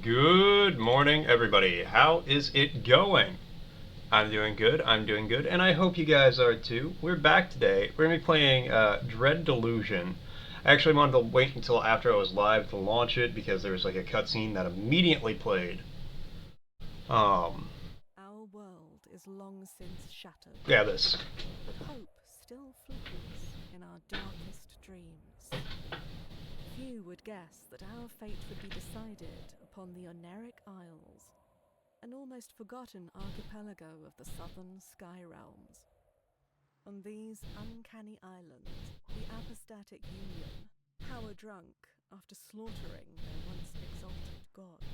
Good morning, everybody. How is it going? I'm doing good, and I hope you guys are too. We're back today. We're going to be playing Dread Delusion. I actually wanted to wait until after I was live to launch it because there was like a cutscene that immediately played. Our world is long since shattered. Yeah, this. But hope still flickers in our darkest dreams. Few would guess that our fate would be decided upon the Oneric Isles, an almost forgotten archipelago of the southern sky realms. On these uncanny islands, the apostatic union, power-drunk after slaughtering their once exalted gods,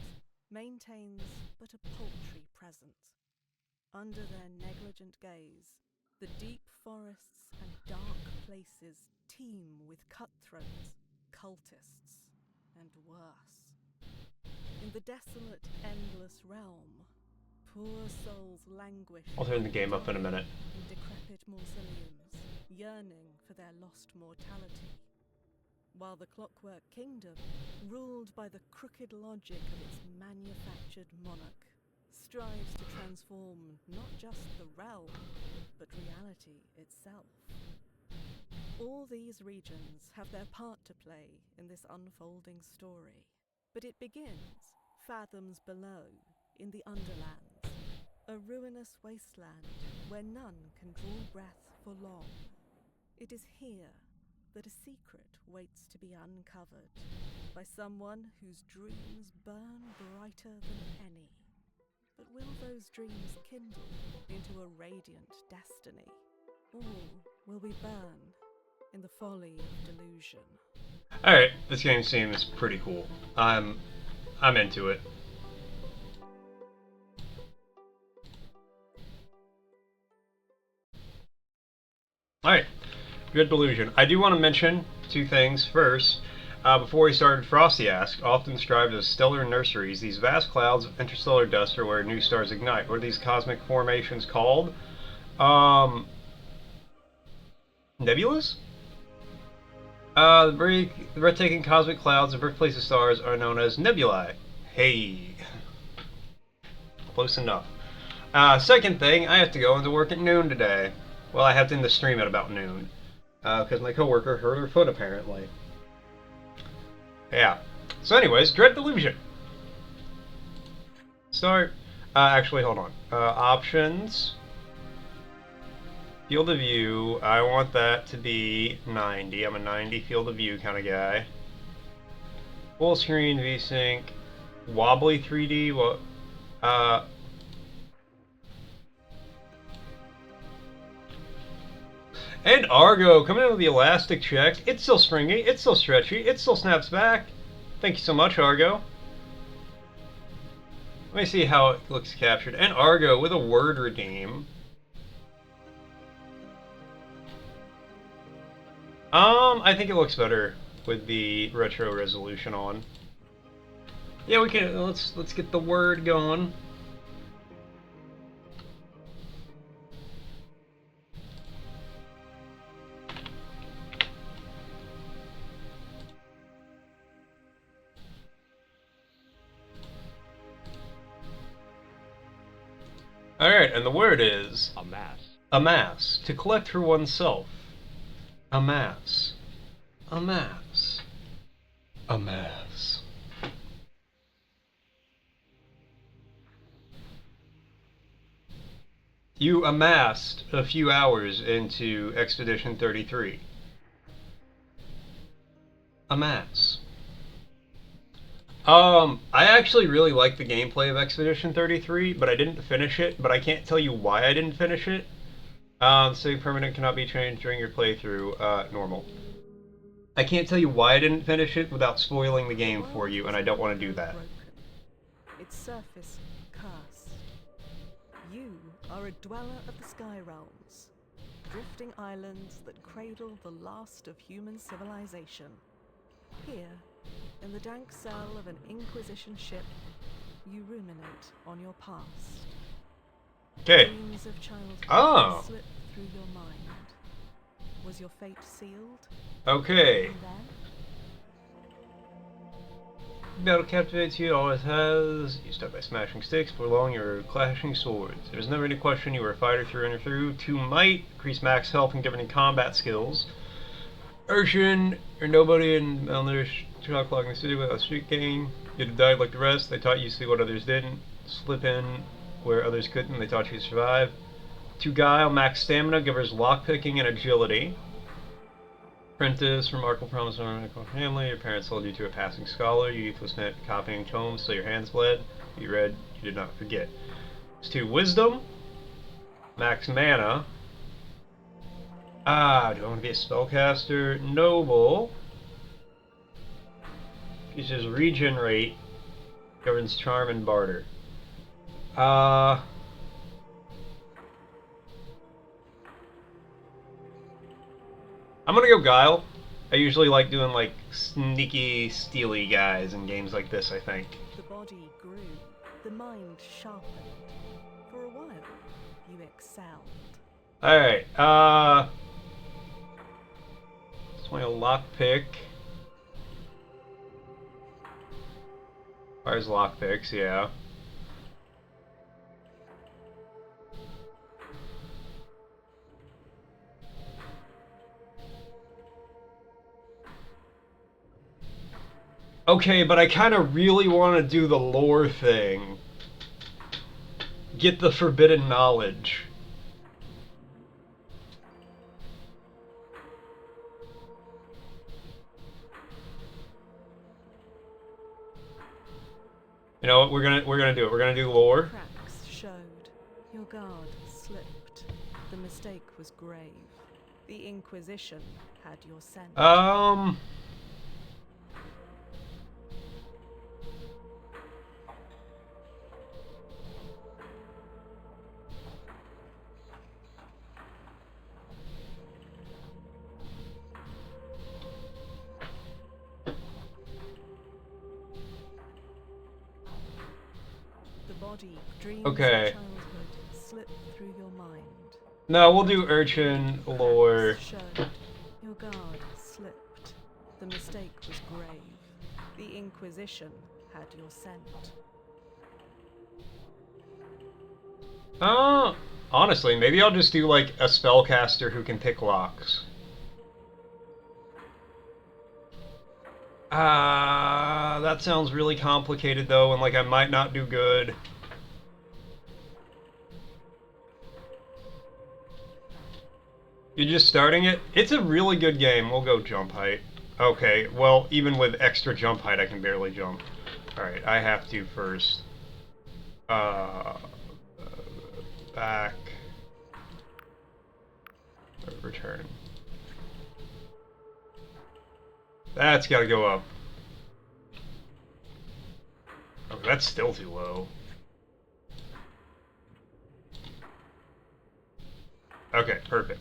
maintains but a paltry presence. Under their negligent gaze, the deep forests and dark places teem with cutthroats, cultists, and worse. In the desolate, endless realm, poor souls languish. I'll turn the game up in a minute. In decrepit mausoleums, yearning for their lost mortality. While the Clockwork Kingdom, ruled by the crooked logic of its manufactured monarch, strives to transform not just the realm, but reality itself. All these regions have their part to play in this unfolding story, but it begins fathoms below, in the Underlands, a ruinous wasteland where none can draw breath for long. It is here that a secret waits to be uncovered by someone whose dreams burn brighter than any. But will those dreams kindle into a radiant destiny? Or will we burn in the folly of delusion? Alright, this game seems pretty cool. I'm into it. Alright, Dread Delusion. I do want to mention two things. First, before we started, Frosty asked, often described as stellar nurseries, these vast clouds of interstellar dust are where new stars ignite. What are these cosmic formations called? Nebulas? The breathtaking cosmic clouds of birthplace of stars are known as nebulae. Hey. Close enough. Second thing, I have to go into work at noon today. Well, I have to end the stream at about noon. Because my coworker hurt her foot, apparently. Yeah. So anyways, Dread Delusion. Start. Actually, hold on. Options. Field of view. I want that to be 90. I'm a 90 field of view kind of guy. Full screen VSync. Wobbly 3D. What? And Argo coming in with the elastic check. It's still springy. It's still stretchy. It still snaps back. Thank you so much, Argo. Let me see how it looks captured. And Argo with a word redeem. I think it looks better with the retro resolution on. Yeah, we can. Let's get the word going. Alright, and the word is... amass. Amass. To collect for oneself. Amass. Amass. Amass. You amassed a few hours into Expedition 33. Amass. I actually really like the gameplay of Expedition 33, but I didn't finish it, but I can't tell you why I didn't finish it. Save permanent cannot be changed during your playthrough, normal. I can't tell you why I didn't finish it without spoiling the game for you, and I don't want to do that. Its surface cursed. You are a dweller of the sky realms, drifting islands that cradle the last of human civilization. Here, in the dank cell of an Inquisition ship, you ruminate on your past. Okay. Dreams Dreams of childhood Oh. slip through your mind. Was your fate sealed? Okay. And then? Battle captivates you, always has. You start by smashing sticks, prolong your clashing swords. There's never any question you were a fighter through and through. 2 might, increase max health and given combat skills. Urshan, you're nobody and malnourished shot clogging the city without street gain. You'd have died like the rest. They taught you to see what others didn't. Slip in where others couldn't. They taught you to survive. 2 guile, max stamina, givers lockpicking and agility. Apprentice, remarkable promise of a family. Your parents sold you to a passing scholar. Your youth was spent copying tomes so your hands bled. You read, you did not forget. It's 2 wisdom, max mana. Do I want to be a spellcaster? Noble. Uses regenerate, governs charm and barter. I'm gonna go Guile. I usually like doing like sneaky, steely guys in games like this, I think. The body grew, the mind sharpened. For a while, you excelled. Alright, swing a lockpick. Fires lockpicks, yeah. Okay, but I kind of really want to do the lore thing. Get the forbidden knowledge. You know what? We're gonna do it. We're gonna do lore. Cracks showed. Your guard slipped. The mistake was grave. The Inquisition had your scent. Body, dreams okay. of childhood slip through your mind. No, we'll do urchin lore. Showed. Your guard slipped. The mistake was grave. The Inquisition had your scent. Honestly, maybe I'll just do like a spellcaster who can pick locks. That sounds really complicated though, and like I might not do good. You're just starting it? It's a really good game. We'll go jump height. Okay, well, even with extra jump height, I can barely jump. Alright, I have to first. Back. Return. That's gotta go up. Oh, that's still too low. Okay, perfect.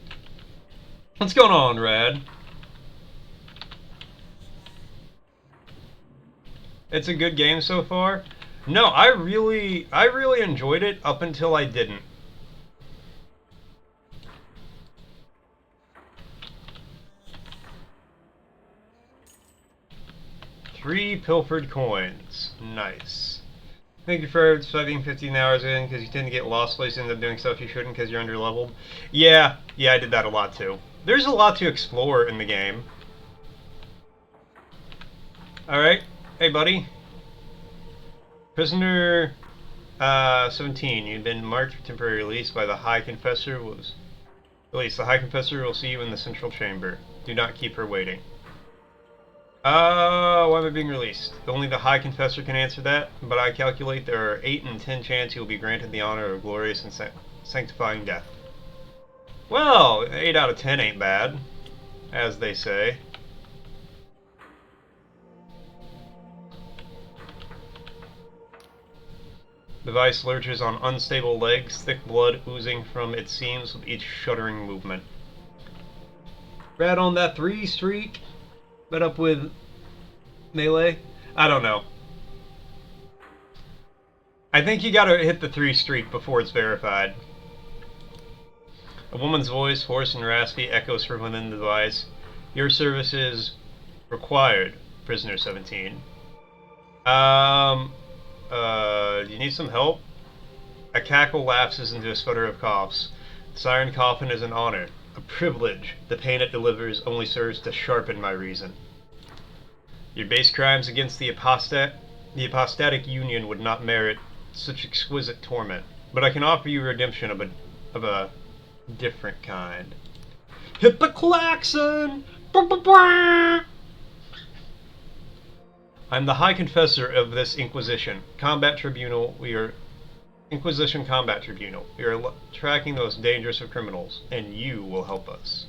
What's going on, Rad? It's a good game so far? No, I really enjoyed it up until I didn't. Three pilfered coins. Nice. Thank you for surviving 15 hours in because you tend to get lost places and end up doing stuff you shouldn't because you're underleveled. Yeah, I did that a lot too. There's a lot to explore in the game. Alright. Hey, buddy. Prisoner 17. You've been marked for temporary release by the High Confessor. Was released. The High Confessor will see you in the central chamber. Do not keep her waiting. Why am I being released? Only the High Confessor can answer that, but I calculate there are 8 in 10 chance you will be granted the honor of glorious and sanctifying death. Well, 8 out of 10 ain't bad, as they say. The device lurches on unstable legs, thick blood oozing from its seams with each shuddering movement. Rat on that 3 streak. Met up with melee? I don't know. I think you gotta hit the 3 streak before it's verified. A woman's voice, hoarse and raspy, echoes from within the device. Your services required, prisoner 17. Do you need some help? A cackle lapses into a sputter of coughs. The siren coffin is an honor, a privilege. The pain it delivers only serves to sharpen my reason. Your base crimes against the apostatic union would not merit such exquisite torment, but I can offer you redemption of a different kind. Hit the klaxon! I'm the High Confessor of this Inquisition Combat Tribunal. Inquisition Combat Tribunal. We are tracking the most dangerous of criminals, and you will help us.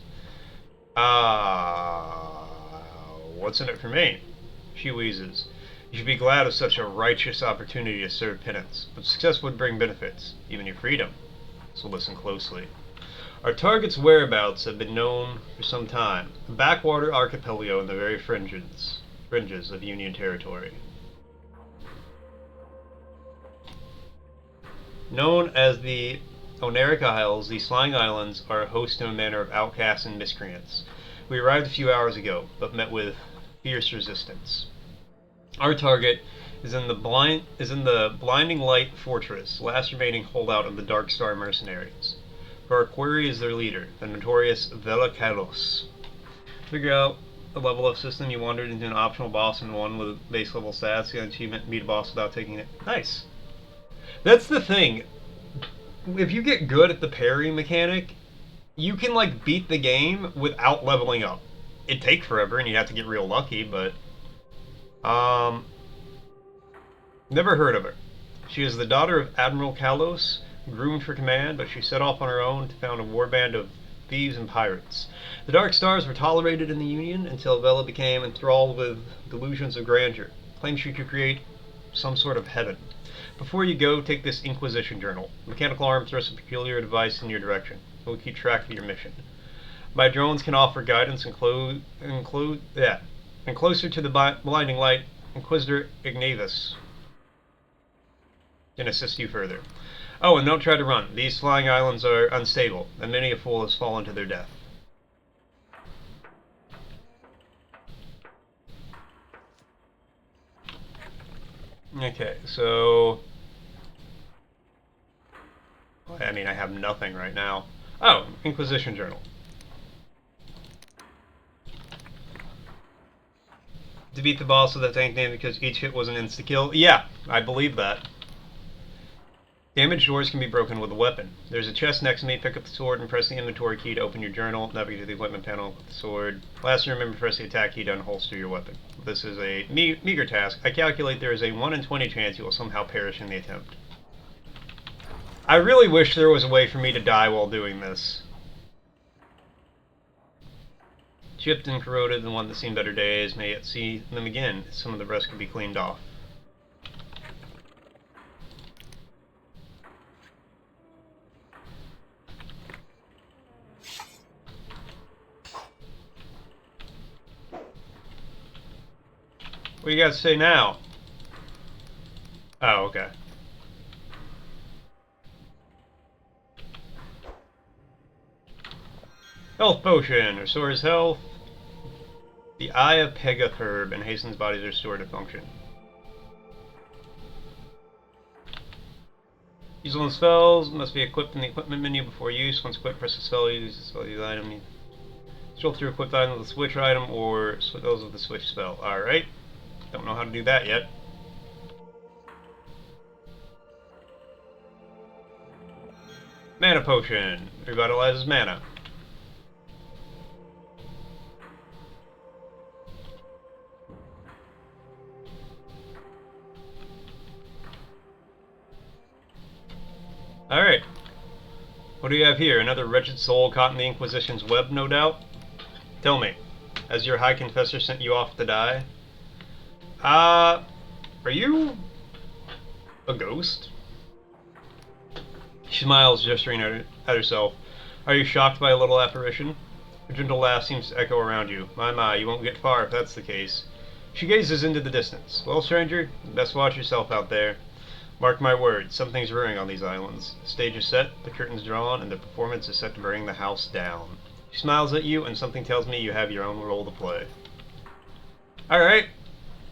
What's in it for me? She wheezes. You should be glad of such a righteous opportunity to serve penance, but success would bring benefits, even your freedom. So listen closely. Our target's whereabouts have been known for some time. A backwater archipelago in the very fringes of Union territory. Known as the Oneric Isles, these flying islands are a host to a manner of outcasts and miscreants. We arrived a few hours ago, but met with fierce resistance. Our target is in the Blinding Light Fortress, last remaining holdout of the Dark Star mercenaries. Our query is their leader, the notorious Velakalos. Figure out a level up system. You wandered into an optional boss and won with base level stats. Get an achievement, beat a boss without taking it. Nice. That's the thing. If you get good at the parry mechanic, you can like beat the game without leveling up. It'd take forever and you'd have to get real lucky, but never heard of her. She is the daughter of Admiral Kalos, groomed for command, but she set off on her own to found a warband of thieves and pirates. The Dark Stars were tolerated in the Union until Vela became enthralled with delusions of grandeur, claimed she could create some sort of heaven. Before you go, take this Inquisition journal. Mechanical arm thrusts a peculiar device in your direction. It will keep track of your mission. My drones can offer guidance and closer to the blinding light, Inquisitor Ignavus can assist you further. Oh, and don't try to run. These flying islands are unstable, and many a fool has fallen to their death. Okay, so... I mean, I have nothing right now. Oh, Inquisition Journal. Defeat the boss with that tank name because each hit was an insta-kill. Yeah, I believe that. Damaged doors can be broken with a weapon. There's a chest next to me. Pick up the sword and press the inventory key to open your journal. Navigate to the equipment panel with the sword. Lastly, remember to press the attack key to unholster your weapon. This is a meager task. I calculate there is a 1 in 20 chance you will somehow perish in the attempt. I really wish there was a way for me to die while doing this. Chipped and corroded, the one that seen better days may yet see them again. Some of the rest could be cleaned off. What do you guys say now? Oh, okay. Health potion restores health. The Eye of Pegath herb and hastens body's restorative function. Use all spells must be equipped in the equipment menu before use. Once equipped, press the spell. Use the spell. Use the item. Scroll through equipped items with the switch item or those with the switch spell. Alright. Don't know how to do that yet. Mana potion. Revitalizes mana. Alright. What do you have here? Another wretched soul caught in the Inquisition's web, no doubt? Tell me, has your High Confessor sent you off to die? Are you a ghost? She smiles, gesturing at herself. Are you shocked by a little apparition? Her gentle laugh seems to echo around you. My, you won't get far if that's the case. She gazes into the distance. Well, stranger, best watch yourself out there. Mark my words, something's brewing on these islands. The stage is set, the curtain's drawn, and the performance is set to bring the house down. She smiles at you, and something tells me you have your own role to play. Alright.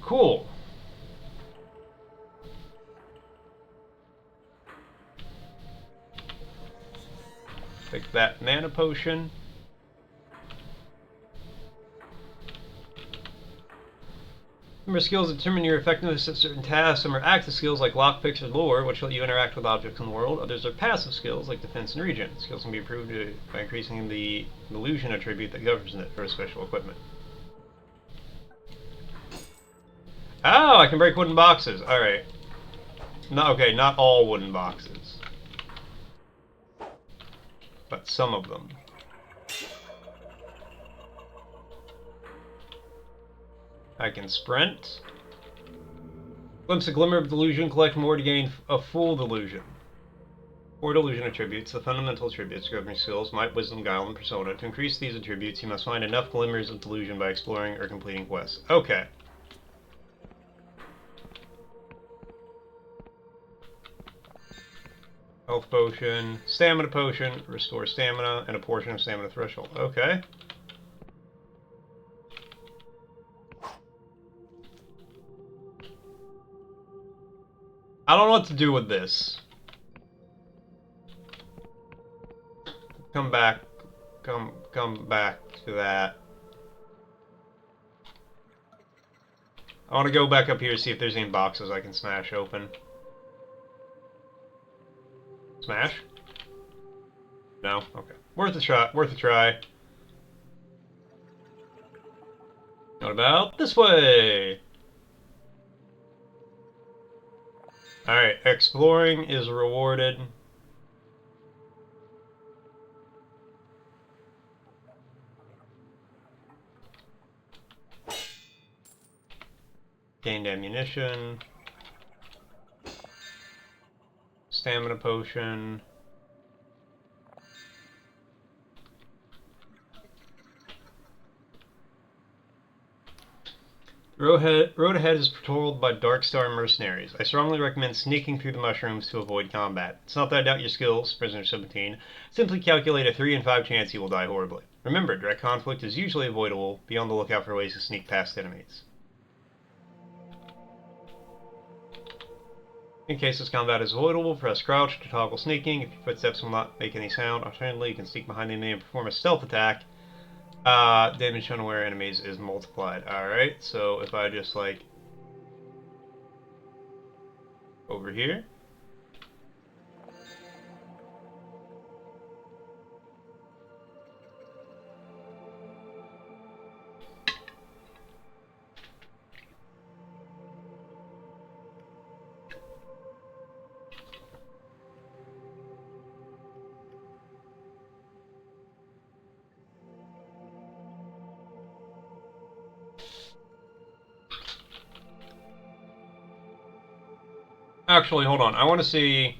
Cool. Take that mana potion. Remember, skills determine your effectiveness at certain tasks. Some are active skills like lockpicks or lore, which let you interact with objects in the world. Others are passive skills like defense and regen. Skills can be improved by increasing the illusion attribute that governs it for special equipment. Oh, I can break wooden boxes. Alright. No, okay, not all wooden boxes. But some of them. I can sprint. Glimpse a glimmer of delusion. Collect more to gain a full delusion. 4 delusion attributes, the fundamental attributes governing skills, might, wisdom, guile, and persona. To increase these attributes, you must find enough glimmers of delusion by exploring or completing quests. Okay. Health potion, stamina potion, restore stamina, and a portion of stamina threshold. Okay. I don't know what to do with this. Come back to that. I want to go back up here to see if there's any boxes I can smash open. Smash? No? Okay. Worth a shot. Worth a try. What about this way? Alright, exploring is rewarded. Gained ammunition. Stamina potion. Road ahead is patrolled by Dark Star mercenaries. I strongly recommend sneaking through the mushrooms to avoid combat. It's not that I doubt your skills, Prisoner 17. Simply calculate a 3 in 5 chance you will die horribly. Remember, direct conflict is usually avoidable. Be on the lookout for ways to sneak past enemies. In case this combat is avoidable, press crouch to toggle sneaking. If your footsteps will not make any sound, alternatively, you can sneak behind the enemy and perform a stealth attack. Damage shown where enemies is multiplied. Alright, so if I just, like, over here. Actually, hold on. I want to see...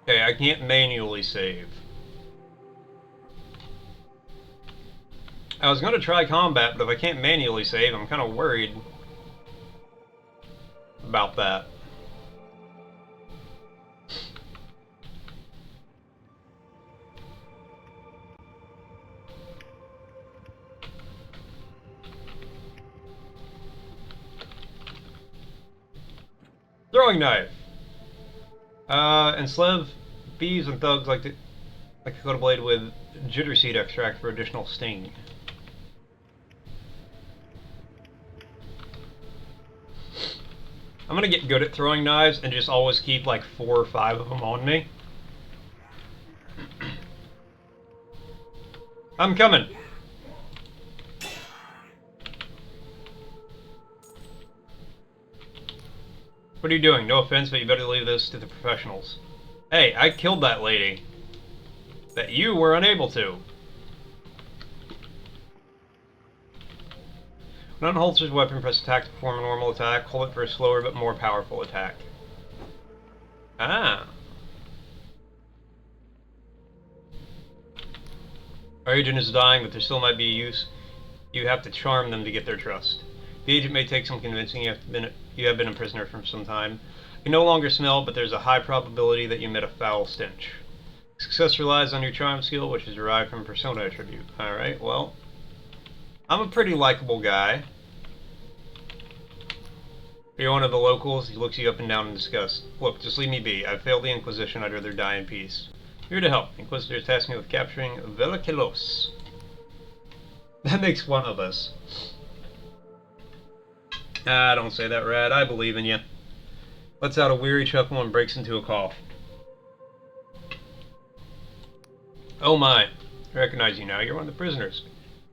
Okay, I can't manually save. I was going to try combat, but if I can't manually save, I'm kind of worried about that. Throwing knife. Enslave thieves and thugs like to coat a blade with jitter seed extract for additional sting. I'm gonna get good at throwing knives and just always keep like 4 or 5 of them on me. I'm coming. What are you doing? No offense, but you better leave this to the professionals. Hey, I killed that lady. That you were unable to. When unholsters weapon, press attack to perform a normal attack. Hold it for a slower but more powerful attack. Ah. Our agent is dying, but there still might be use. You have to charm them to get their trust. The agent may take some convincing. You have been a prisoner for some time. You can no longer smell, but there's a high probability that you emit a foul stench. Success relies on your charm skill, which is derived from persona attribute. Alright, well, I'm a pretty likable guy. You're one of the locals. He looks you up and down in disgust. Look, just leave me be. I've failed the Inquisition. I'd rather die in peace. Here to help. Inquisitor tasked me with capturing Velakelos. That makes one of us. Ah, don't say that, Rad. I believe in you. Lets out a weary chuckle and breaks into a cough. Oh my. I recognize you now. You're one of the prisoners.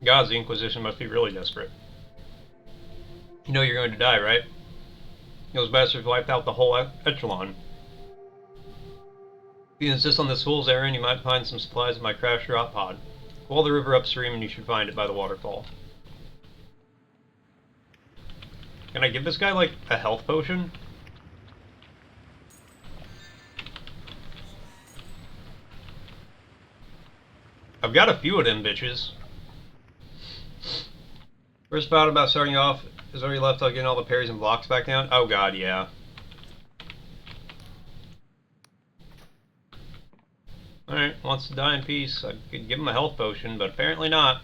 Gods, the Inquisition must be really desperate. You know you're going to die, right? Those bastards wiped out the whole echelon. If you insist on this fool's errand, you might find some supplies in my crashed drop pod. Follow the river upstream and you should find it by the waterfall. Can I give this guy, like, a health potion? I've got a few of them bitches. First part about starting off is already left out getting all the parries and blocks back down. Oh god, yeah. Alright, wants to die in peace. I could give him a health potion, but apparently not.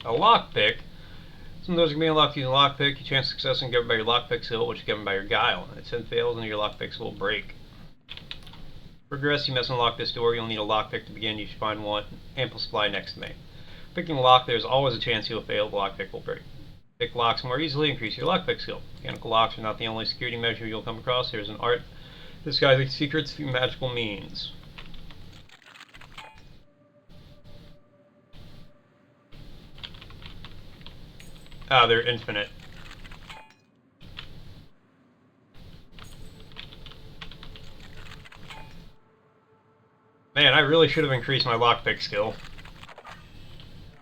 A lockpick? Some of those can be unlocked using a lockpick. Your chance of success is given by your lockpick skill, which is given by your guile. If 10 fails, and your lockpicks will break. Progress, you must unlock this door. You'll need a lockpick to begin. You should find one ample supply next to me. Picking a lock, there's always a chance you'll fail. The lockpick will break. Pick locks more easily, increase your lockpick skill. Mechanical locks are not the only security measure you'll come across. There's an art disguising secrets through magical means. Ah, they're infinite. Man, I really should have increased my lockpick skill.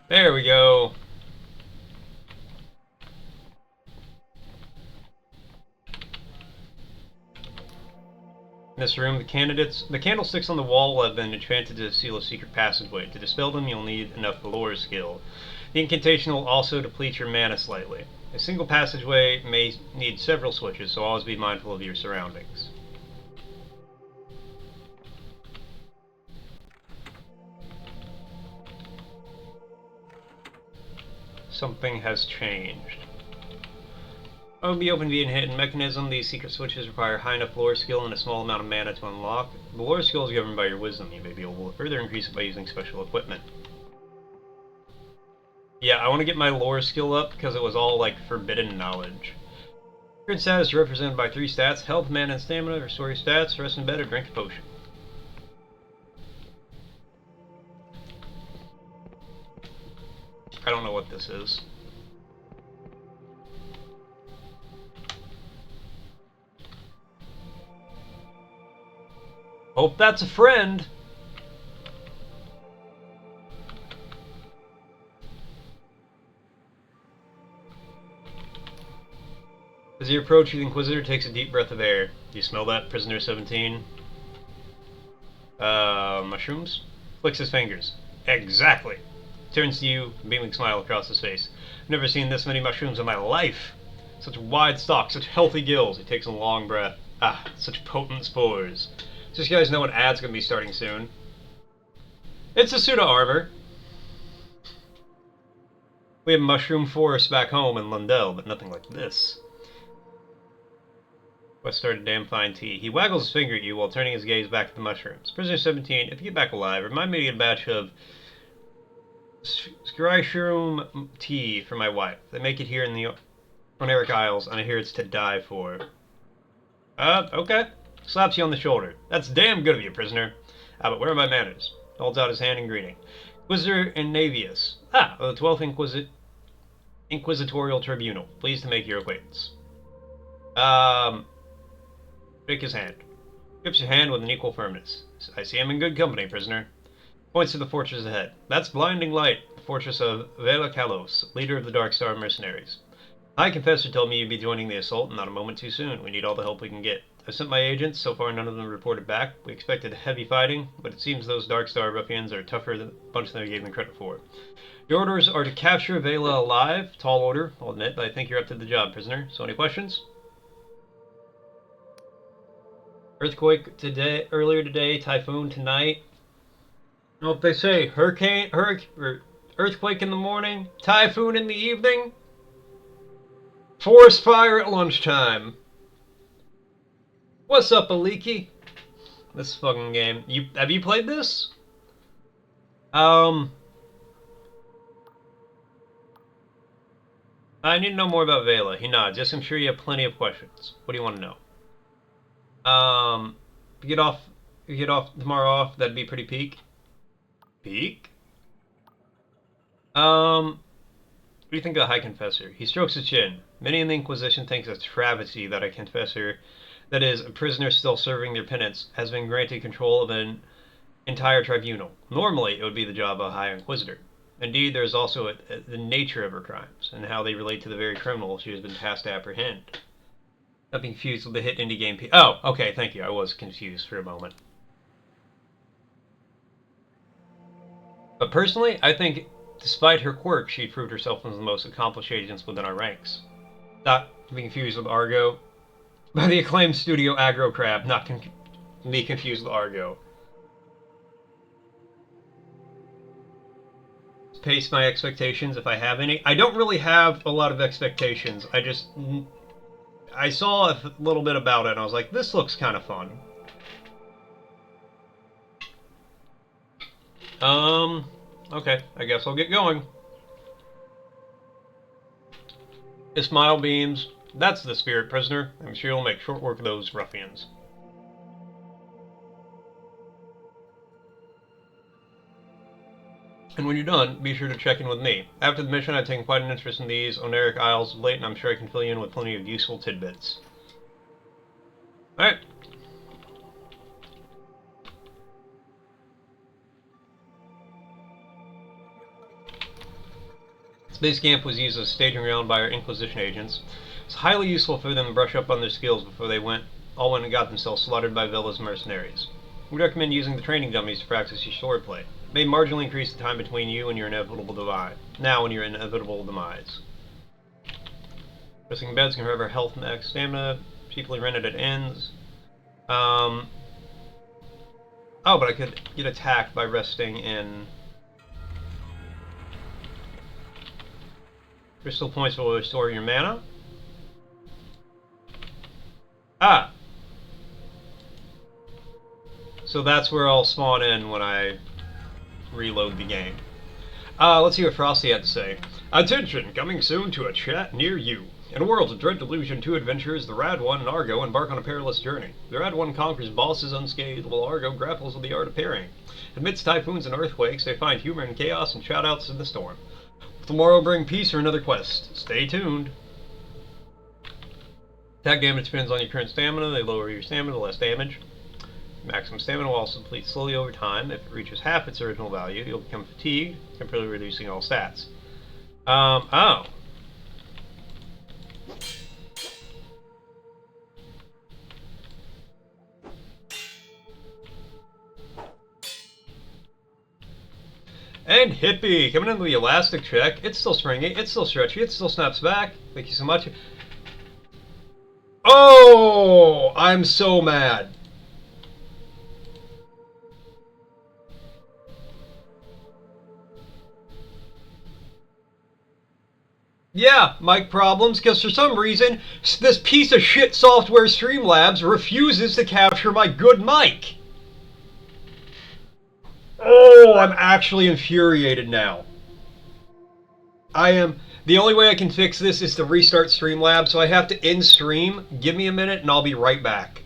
There we go. In this room, the candlesticks on the wall have been enchanted to seal a secret passageway. To dispel them, you'll need enough lore skill. The incantation will also deplete your mana slightly. A single passageway may need several switches, so always be mindful of your surroundings. Something has changed. I will be open via a hidden mechanism. These secret switches require high enough lore skill and a small amount of mana to unlock. The lore skill is governed by your wisdom. You may be able to further increase it by using special equipment. Yeah, I want to get my lore skill up because it was all like forbidden knowledge. Current status is represented by 3 stats: health, mana, and stamina. Restore your stats, rest in bed, or drink a potion. I don't know what this is. Hope that's a friend. As you approach, the Inquisitor takes a deep breath of air. Do you smell that, Prisoner 17? Mushrooms? Flicks his fingers. Exactly. Turns to you, a beaming smile across his face. I've never seen this many mushrooms in my life. Such wide stalks, such healthy gills. He takes a long breath. Ah, such potent spores. Just so you guys know, an ad's gonna be starting soon. It's a pseudo arbor. We have mushroom forests back home in Lundell, but nothing like this. West started damn fine tea. He waggles his finger at you while turning his gaze back at the mushrooms. Prisoner 17, if you get back alive, remind me to get a batch of Scryshroom tea for my wife. They make it here in the Oneric Isles, and I hear it's to die for. Okay. Slaps you on the shoulder. That's damn good of you, prisoner. Ah, but where are my manners? Holds out his hand in greeting. Inquisitor Navius. Ah, of the 12th Inquisitorial Tribunal. Pleased to make your acquaintance. Shake his hand. Grips your hand with an equal firmness. I see I'm in good company, prisoner. Points to the fortress ahead. That's Blinding Light, the fortress of Vela Kalos, leader of the Dark Star mercenaries. High Confessor told me you'd be joining the assault, and not a moment too soon. We need all the help we can get. I sent my agents. So far, none of them reported back. We expected heavy fighting, but it seems those Dark Star ruffians are tougher than a bunch than they gave them credit for. Your orders are to capture Vela alive. Tall order, I'll admit, but I think you're up to the job, prisoner. So any questions? Earthquake today, earlier today, typhoon tonight. You know what they say, earthquake in the morning, typhoon in the evening, forest fire at lunchtime. What's up, Aliki? This fucking game. Have you played this? I need to know more about Vela. He nods. Yes, I'm sure you have plenty of questions. What do you want to know? If you get off tomorrow off, that'd be pretty peak. Peak? What do you think of the High Confessor? He strokes his chin. Many in the Inquisition think it's a travesty that a confessor, that is, a prisoner still serving their penance, has been granted control of an entire tribunal. Normally, it would be the job of a High Inquisitor. Indeed, there is also the nature of her crimes, and how they relate to the very criminal she has been tasked to apprehend. Not being confused with the hit indie game Oh, okay, thank you. I was confused for a moment. But personally, I think, despite her quirk, she proved herself one of the most accomplished agents within our ranks. Not being confused with Argo. By the acclaimed studio Aggro Crab, not be confused with Argo. Pace my expectations if I have any. I don't really have a lot of expectations. I saw a little bit about it and I was like, this looks kind of fun. Okay, I guess I'll get going. Ismail beams. That's the spirit, prisoner. I'm sure you'll make short work of those ruffians. And when you're done, be sure to check in with me. After the mission, I've taken quite an interest in these Oneric Isles of late, and I'm sure I can fill you in with plenty of useful tidbits. Alright. This base camp was used as a staging ground by our Inquisition agents. It's highly useful for them to brush up on their skills before they all went and got themselves slaughtered by Vela's mercenaries. We'd recommend using the training dummies to practice your swordplay. It may marginally increase the time between you and your inevitable demise. Resting beds can recover health, max stamina, cheaply rented at inns. Oh, but I could get attacked by resting in... Crystal points will restore your mana. Ah! So that's where I'll spawn in when I reload the game. Let's see what Frosty had to say. Attention! Coming soon to a chat near you. In a world of Dread Delusion, two adventurers, the Rad One and Argo, embark on a perilous journey. The Rad One conquers bosses unscathed, while Argo grapples with the art of parrying. Amidst typhoons and earthquakes, they find humor in chaos and shoutouts in the storm. Will tomorrow bring peace or another quest? Stay tuned. Attack damage depends on your current stamina. They lower your stamina, the less damage. Maximum stamina will also deplete slowly over time. If it reaches half its original value, you'll become fatigued, temporarily reducing all stats. Oh. And Hippie, coming in with the elastic check. It's still springy, it's still stretchy, it still snaps back. Thank you so much. Oh, I'm so mad. Yeah, mic problems, because for some reason, this piece of shit software Streamlabs refuses to capture my good mic. Oh, I'm actually infuriated now. The only way I can fix this is to restart Streamlabs, so I have to end stream. Give me a minute and I'll be right back.